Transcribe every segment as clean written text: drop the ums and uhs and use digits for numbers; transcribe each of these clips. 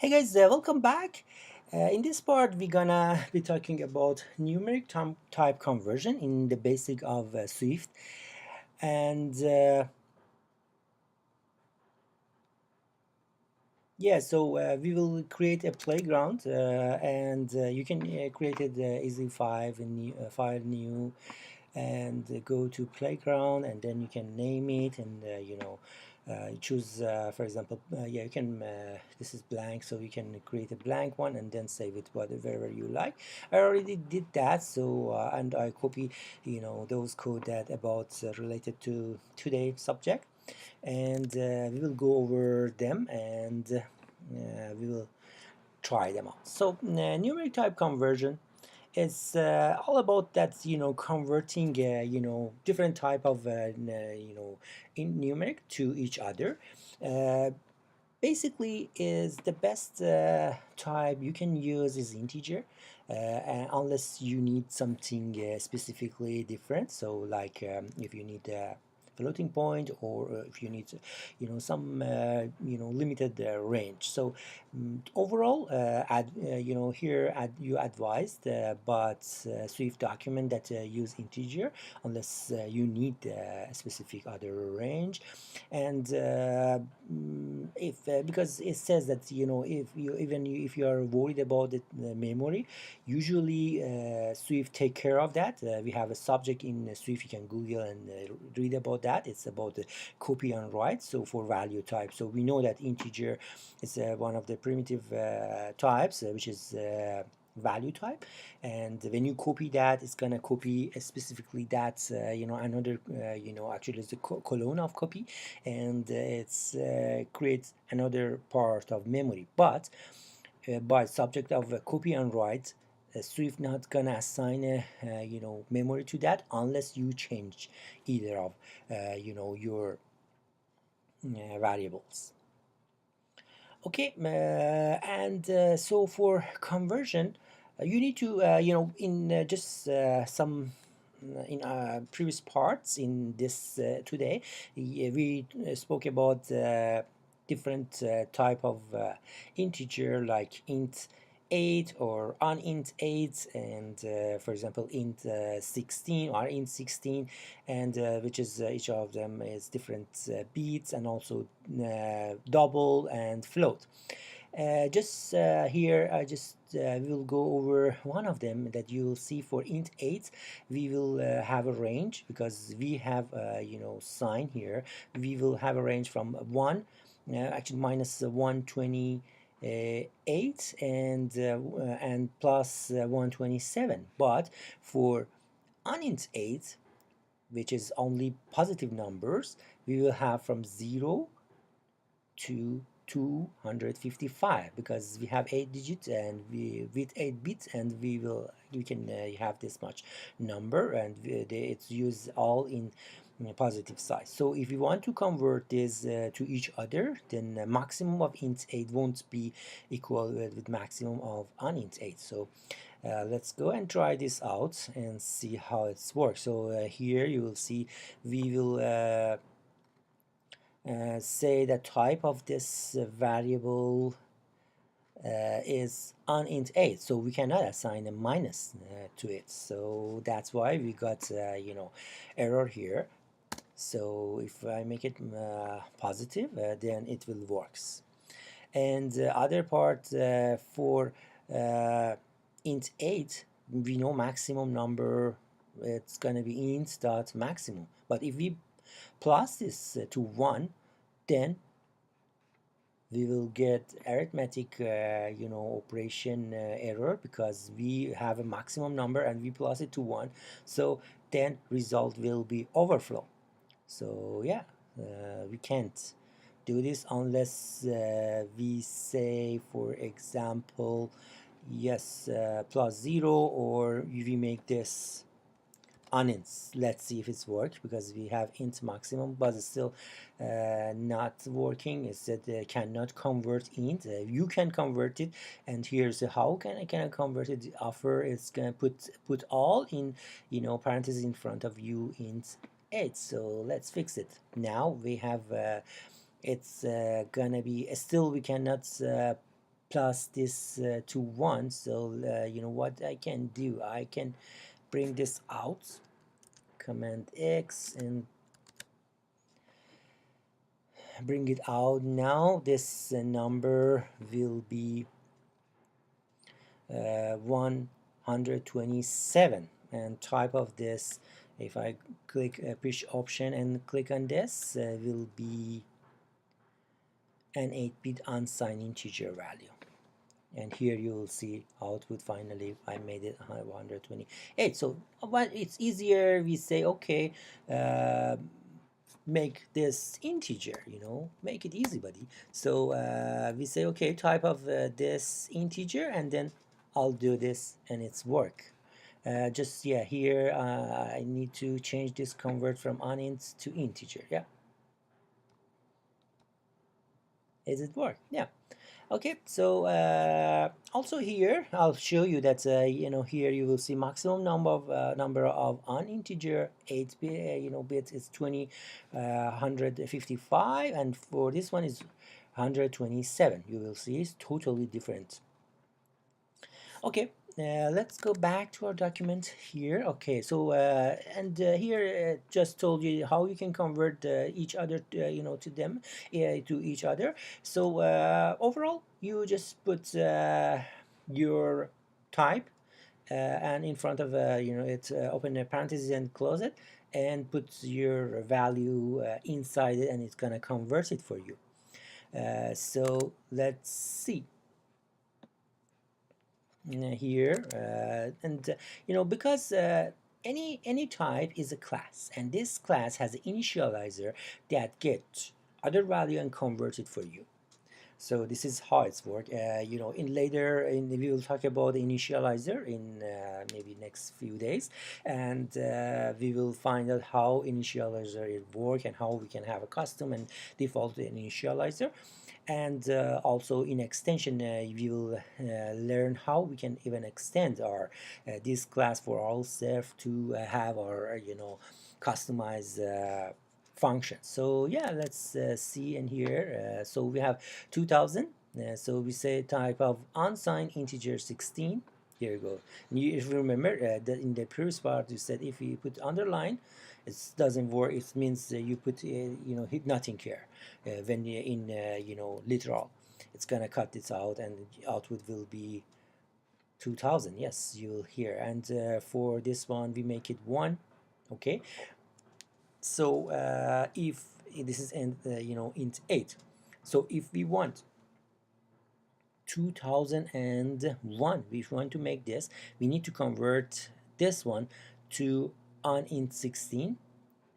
Hey guys, welcome back. In this part, we're gonna be talking about numeric type conversion in the basic of Swift, and yeah, so we will create a playground, and you can create it easy file new, and go to playground, and then you can name it, and choose for example, yeah, you can this is blank, so you can create a blank one and then save it whatever you like. I already did that, so and I copy those code that about related to today's subject, and we will go over them, and we will try them out. So numeric type conversion is all about that, converting different type of in numeric to each other. uh, Basically is the best type you can use is integer, and unless you need something specifically different, so like if you need a floating point, or if you need some limited range. So overall, here you advised, but Swift document that use integer unless you need a specific other range. And if because it says that if you are worried about the memory, usually Swift take care of that. We have a subject in Swift, you can Google and read about that. It's about the copy and write, so for value type. So we know that integer is one of the primitive types, which is value type, and when you copy that, it's gonna copy specifically that another actually it's a colon of copy, and it's creates another part of memory. But by subject of copy and write, Swift not gonna assign a memory to that unless you change either of your variables. Okay, and so for conversion, you need to in just some in previous parts in this today, we spoke about different type of integer, like int 8 or unint 8, and for example int 16 or int 16, and which is each of them is different bits, and also double and float. Just here I just will go over one of them that you'll see. For int 8, we will have a range, because we have sign here. We will have a range from 1, actually minus 128, and plus 127. But for unint 8, which is only positive numbers, we will have from 0 to 255, because we have 8 digits, and we with 8 bits, and we can have this much number, and it's used all in positive size. So if you want to convert this to each other, then maximum of int 8 won't be equal with maximum of unint 8. So let's go and try this out and see how it works. So here you will see we will say the type of this variable is unint 8, so we cannot assign a minus to it. So that's why we got error here. So if I make it positive, then it will works. And other part, for int 8, we know maximum number, it's gonna be int dot maximum. But if we plus this to 1, then we will get arithmetic operation error, because we have a maximum number and we plus it to 1. So then result will be overflow. So yeah, we can't do this unless we say, for example, yes, plus 0, or we make this unints. Let's see if it's worked, because we have int maximum, but it's still not working. It said cannot convert int. You can convert it, and here's how can I convert it. The offer is gonna put all in parentheses in front of you int 8. So let's fix it. Now we have it's gonna be still we cannot plus this to 1. So you know what I can do, I can bring this out, command X, and bring it out. Now this number will be 127, and type of this, if I click push option and click on this, will be an 8-bit unsigned integer value. And here you will see output. Finally I made it 128. So but it's easier, we say okay, make this integer, you know, make it easy, buddy. So we say okay, type of this integer, and then I'll do this and it's work. Just yeah, here I need to change this, convert from unint to integer. Yeah, is it work? Yeah. Okay, so also here I'll show you that you know, here you will see maximum number of uninteger 8 bit, you know, bits is 155, and for this one is 127. You will see it's totally different. Okay, let's go back to our document here. Okay, so here just told you how you can convert each other, you know, to them, to each other. So overall, you just put your type and in front of you know, it open a parenthesis and close it, and put your value inside it, and it's gonna convert it for you. So let's see here, and you know, because any type is a class, and this class has an initializer that gets other value and converts it for you. So this is how it's work. You know, in later, we will talk about the initializer in maybe next few days, and we will find out how initializer it work and how we can have a custom and default initializer. And also in extension, we will learn how we can even extend our this class for ourselves to have our you know, customized function. So yeah, let's see in here. So we have 2000. So we say type of unsigned integer 16. Here you go. And if you remember that in the previous part you said if you put underline, it doesn't work. It means you put you know, hit nothing here. When you're in you know, literal, it's gonna cut this out, and the output will be 2000. Yes, you will hear. And for this one we make it 1. Okay, so if this is you know, int 8, so if we want 2001, if we want to make this, we need to convert this one to int 16,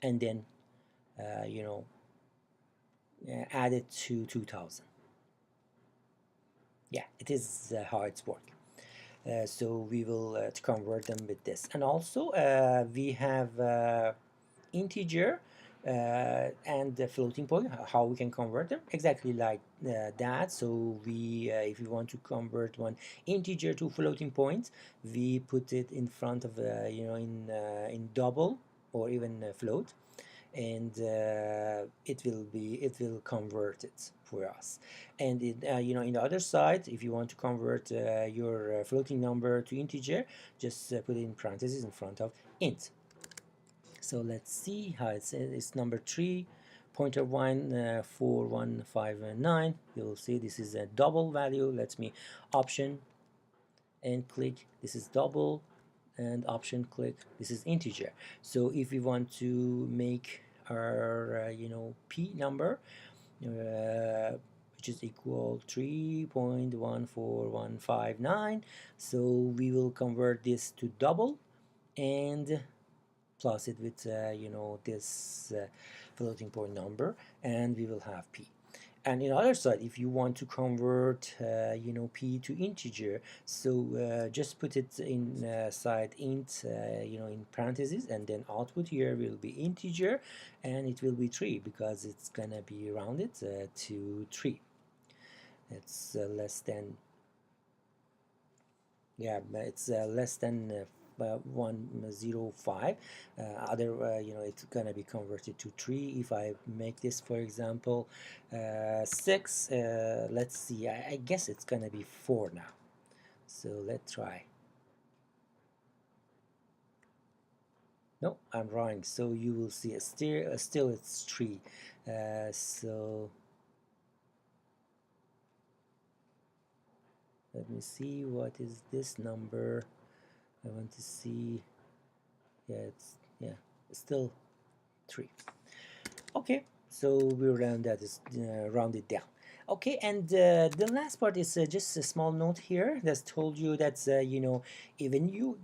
and then you know, add it to 2000. Yeah, it is how it's work. So we will to convert them with this. And also we have integer and the floating point, how we can convert them exactly like that. So we if we want to convert one integer to floating point, we put it in front of you know, in double or even float, and it will convert it for us. And it, you know, in the other side, if you want to convert your floating number to integer, just put it in parentheses in front of int. So let's see how it's number 3, pointer 1 4159. You'll see this is a double value. Let me option and click, this is double, and option click, this is integer. So if we want to make our you know, p number which is equal 3.14159, so we will convert this to double and plus it with you know, this floating point number, and we will have p. And in the other side, if you want to convert you know, p to integer, so just put it in side int you know, in parentheses, and then output here will be integer, and it will be 3 because it's gonna be rounded to 3. It's less than, yeah, it's less than 105. Other it's gonna be converted to 3. If I make this, for example, 6, let's see, I guess it's gonna be 4 now. So let's try. No, I'm wrong. So you will see still it's 3. So let me see, what is this number? I want to see. Yeah, it's still 3. Okay, so we round that is round it down. Okay, and the last part is just a small note here that's told you that even you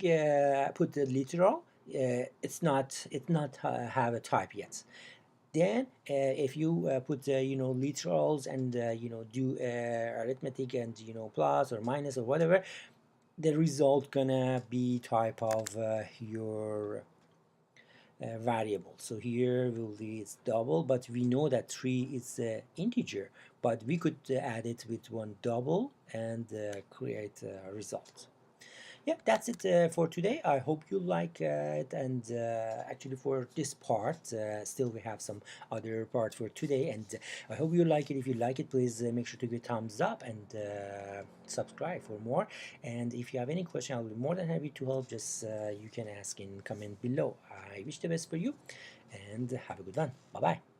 put the literal, it's not have a type yet. Then if you put literals and do arithmetic and plus or minus or whatever, the result gonna be type of your variable. So here will be it's double, but we know that 3 is integer, but we could add it with one double and create a result. Yeah, that's it for today. I hope you like it, and actually for this part still we have some other parts for today, and I hope you like it. If you like it, please make sure to give thumbs up and subscribe for more. And if you have any question, I'll be more than happy to help. Just you can ask in comment below. I wish the best for you, and have a good one. Bye bye.